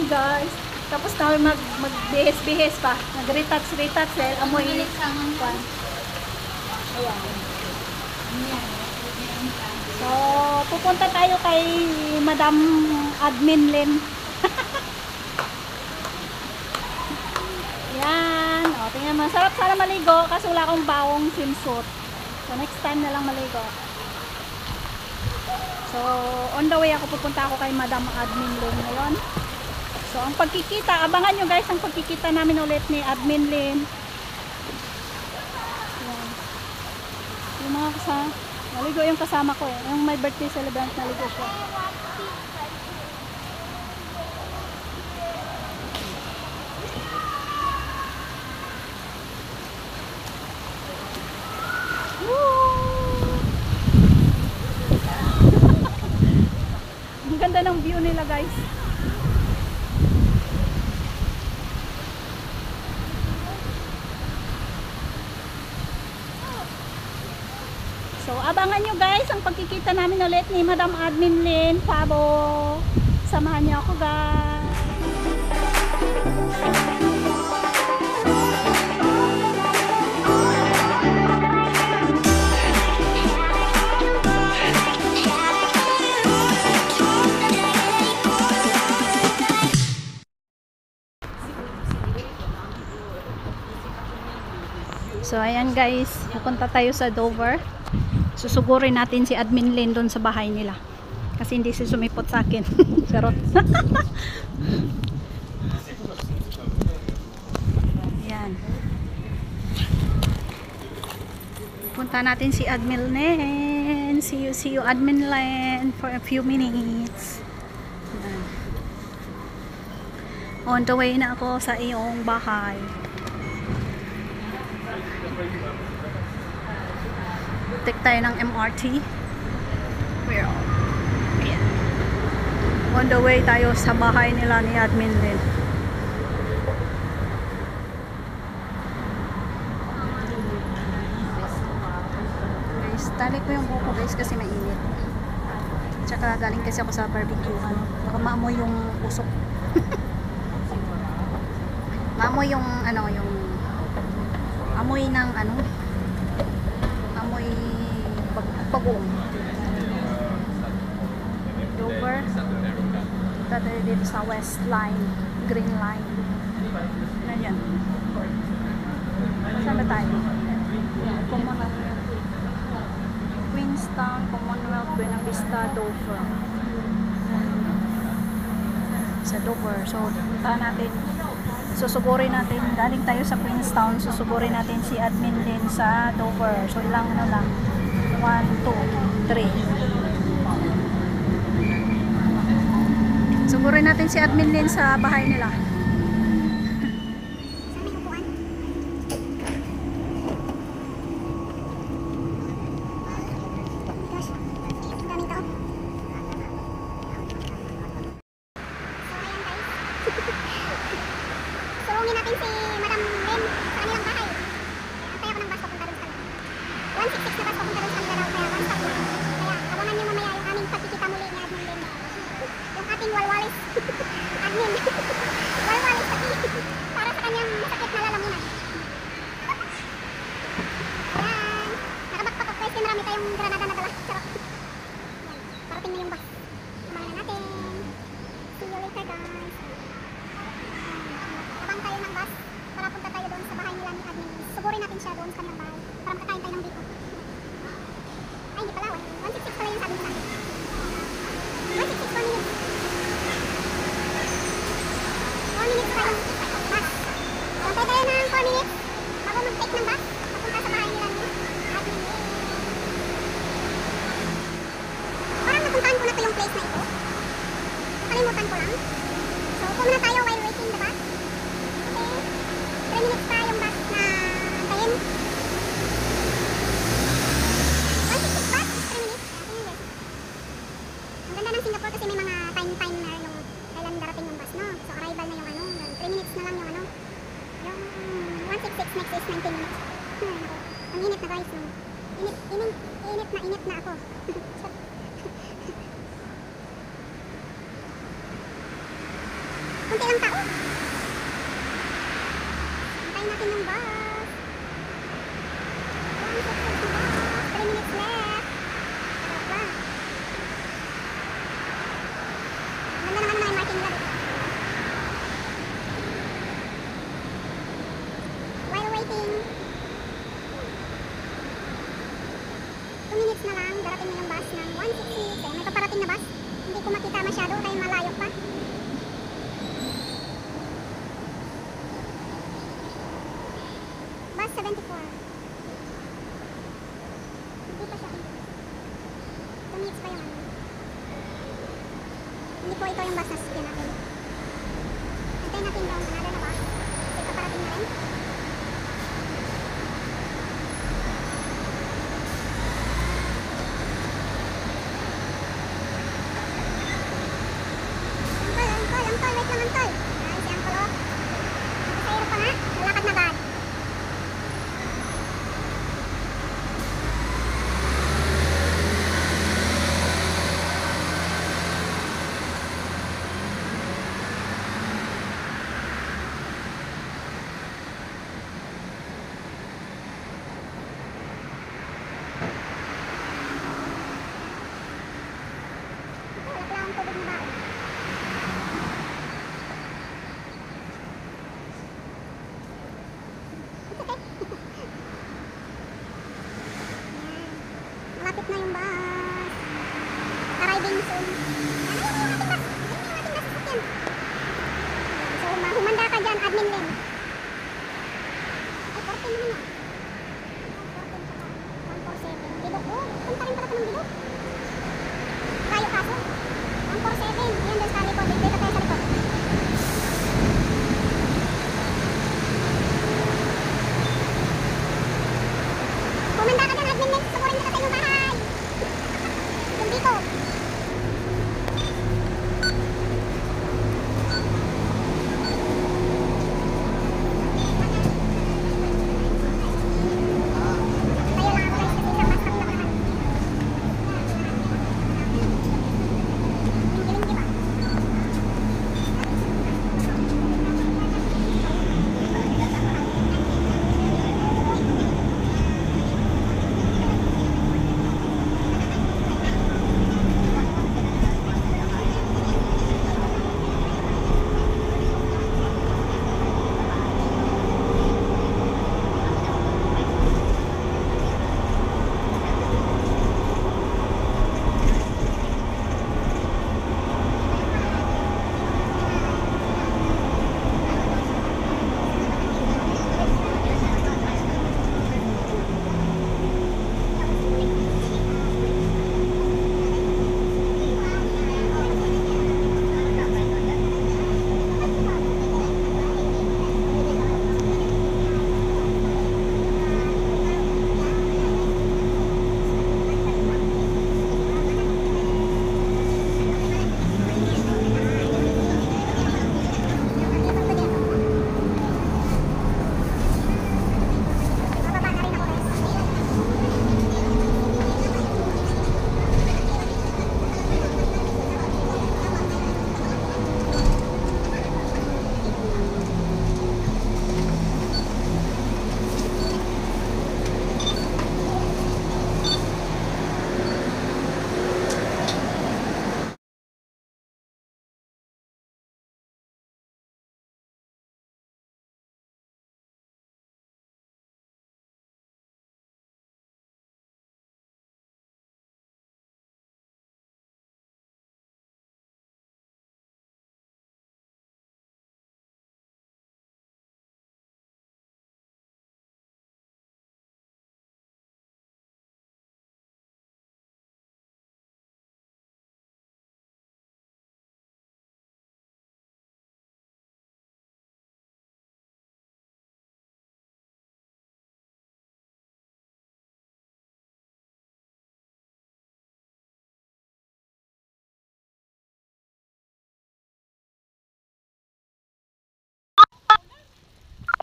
guys. Tapos na mag-behis-behis pa. Nag-retouch dahil amoy kwan. Ayan. So, pupunta tayo kay Madam Admin Lynn. Yan. O, tingnan mo. Sarap sana maligo kasi wala akong bawong swimsuit. So, next time na lang maligo. So, on the way pupunta ako kay Madam Admin Lynn ngayon. So, ang pagkikita, abangan nyo guys ang pagkikita namin ulit ni Admin Lynn. Yan. Yung mga kasama, naligo yung kasama ko eh. Yung may birthday celebrant, naligo siya. Ang ganda ng view nila guys. So, abangan nyo guys ang pagkikita namin ulit ni Madam Admin Lynn Pabo. Samahan niyo ako guys. So, ayan guys, pupunta tayo sa Dover. Susugurin natin si Admin Lynn doon sa bahay nila. Kasi hindi siya sumipot sa akin. Charot. Ayan. Punta natin si Admin Lynn. See you Admin Lynn for a few minutes. Ayan. On the way na ako sa iyong bahay. Take tayo ng MRT. Ayan. On the way tayo sa bahay nila ni Admin Lynn. Guys, tali ko yung buko guys kasi mainit. Tsaka galing kasi ako sa barbecue. Baka maamoy yung usok. Maamoy yung yung amoy ng amoy pagong. Dover. Tayo dito sa West Line, Green Line. Ano yan? Saan ba tayo? Commonwealth. Queenstown, Commonwealth, Buena Vista, Dover. Sa Dover. So, punta natin. Susugurin natin. Galing tayo sa Queenstown. Susugurin natin si Admin Lynn sa Dover. So, ilang lang. 1, 2, 3. Sugurin natin si Admin Lynn sa bahay nila. Surungin natin si Madam Lynn sa kanilang bahay. Antay ako ng bus papunta doon sa kanila. 166 na bus papunta doon sa kanila daw. Kaya one stop na. Kaya abangan nyo mamaya yung aming pagkikita muli ni Admin Lynn. Yung ating walwalis. Admin. Walwalis pati. Para sa kanyang masakit na lalamunan. Ayan. Nakabakpak ako guys. Marami tayong granada na dala. Charot. Ayan. Parating na yung bus. Abangan na natin. See you later guys. Abang tayo ng bus para punta tayo doon sa bahay nila ni Admin. Sugurin natin siya doon sa kanilang bahay para makakain tayo ng dito. Ay, hindi pala. 166 pala yung sabi mo sa akin. 166, 4 minutes. 4 minutes pa yung bus. Antay tayo ng 4 minutes bago mag-take ng bus papunta sa bahay nila ni Admin. Parang napuntahan ko na to yung place na ito. Nakalimutan ko lang. So, pumunta na tayo while waiting the bus. Okay. 3 minutes pa yung bus na antayin. 166 bus, 3 minutes. Ang ganda ng Singapore kasi may mga time na yung kailan darating yung bus, no? So, arrival na yung 3 minutes na lang yung yung 166 next is 19 minutes. Ang init na guys, no? Init na ako. Punta konti lang tao. Antayin natin yung bus. 166 na bus. 3 minutes left. Sarap ba? Ganda naman na yung marking nila dito. While waiting, 2 minutes na lang, darating na yung bus ng 166. May paparating na bus. Hindi ko makita masyado kaya malayo pa. Bus 74. Hindi pa siya. 2 minutes pa yung ano. Hindi po ito yung bus na sasakyan natin. Antayin natin daw another na bus. Kasi paparating na rin. Angkol, wait lang angkol. Ayan si angkol oh. Nakasayro pa nga, lalakad na agad. Wala pala akong tubig na baon. Malapit na yung bus. Arriving soon. Ano yung ating bus? Ano yung ating bus sasakyan? So, humanda ka dyan, admin din. Ay, 14 naman yan. 147. Bidok. Oh, punta rin pala ito ng bidok. Layo kaso. 147. Ayan doon sa likod. Dito tayo sa likod. Humanda ka dyan, admin din. Susukurin kita sa inyong bahay. Yung dito. Tayo lang ako guys kasi sa bus stop lang naman. Giling di ba? Bababa na rin ako guys.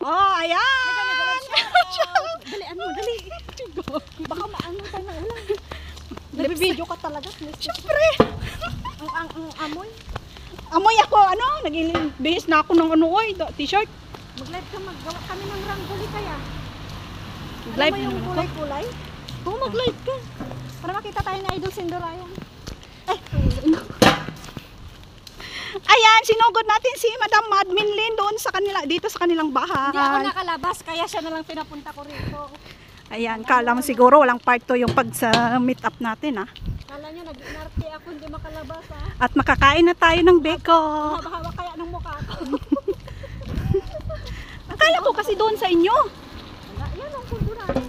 Oh, ayan! Dali, ano, dali. Baka maano tayo na ulan. Nag-video ka talaga. Siyempre! Ang amoy. Amoy ako, ano? Nag-bihis na ako ng ano, oy, t-shirt. Mag-live ka, maggawa kami ng rangoli kaya. Live Alam mo yung naman ako. kulay-kulay? Oo, mag-live ka. Para makita tayo na Idol Sindurayan. Ayan, sinugod natin si Madam Admin Lynn doon sa kanila, dito sa kanilang Hindi ako bahay. nakalabas, kaya siya na lang pinapunta ko rito. Ayan, kala mo siguro walang part 2 yung pag sa meet up natin, ha. Kala nyo, nag-inarte ako, hindi makalabas ha. At makakain na tayo ng beko. Haba-haba kaya ng mukha ko. Akala ko kasi doon sa inyo. Wala, yan ang pundo natin.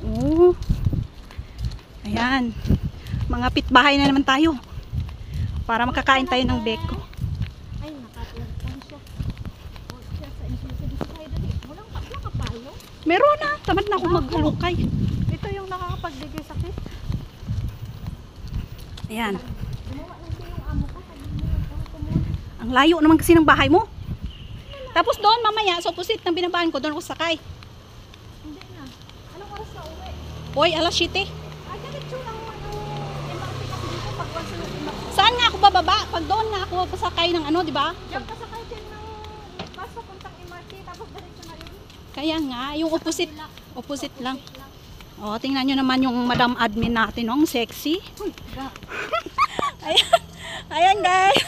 Oo. Ayan. Mga pitbahay na naman tayo. Para makakain tayo ng beko. Ay, nakaplantan siya. O, siya sa insulsa dito tayo dali. Walang kapalo. Meron na. Tamad na ako maghalukay. Ito yung nakakapagbigay sakit. Ayan. Gumawa lang siya yung amo ko. Sabi mo yung kumuna. Ang layo naman kasi ng bahay mo. Tapos doon mamaya, sa opposite ng binabahan ko, doon ako sakay. Hindi na. Anong oras na uwi? Hoy, alas 7. Ah, ganito lang MRT kasi dito pag once na MRT. Saan nga ako bababa? Pag doon nga ako pasakay ng ano, di ba? Diyan ka sakay din ng bus papuntang MRT tapos diretso na yun. Kaya nga, yung opposite. Opposite lang. O, tingnan nyo naman yung Madam Admin natin, oh, ang sexy. Ayan, ayan guys.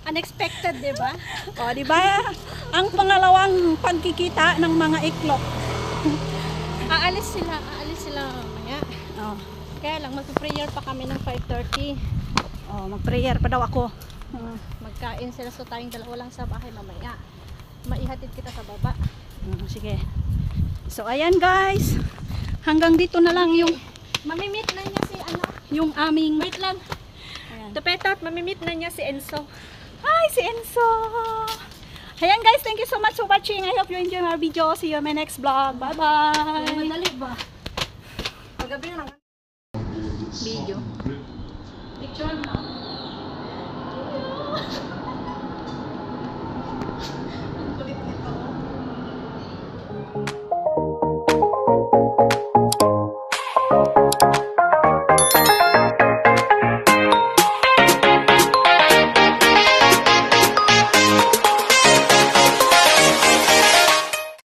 Unexpected, di ba? O, di ba? Ang pangalawang pagkikita ng mga iklok. Aalis sila mamaya. O, Kaya lang, mag-prayer pa kami ng 5:30. mag-prayer pa daw ako. Magkain sila so tayong dalawa lang sa bahay mamaya. Maihatid kita sa baba. Sige. So, ayan guys. Hanggang dito na lang Mamimit na niya si ano. yung aming... Wait lang. Ayan. To petot, mamimit na niya si Enzo. Hi, si Enzo! Ayan guys, thank you so much for watching. I hope you enjoy our video. See you in my next vlog. Bye-bye! Madali ba? Paggabi na lang. Video. Picture mo.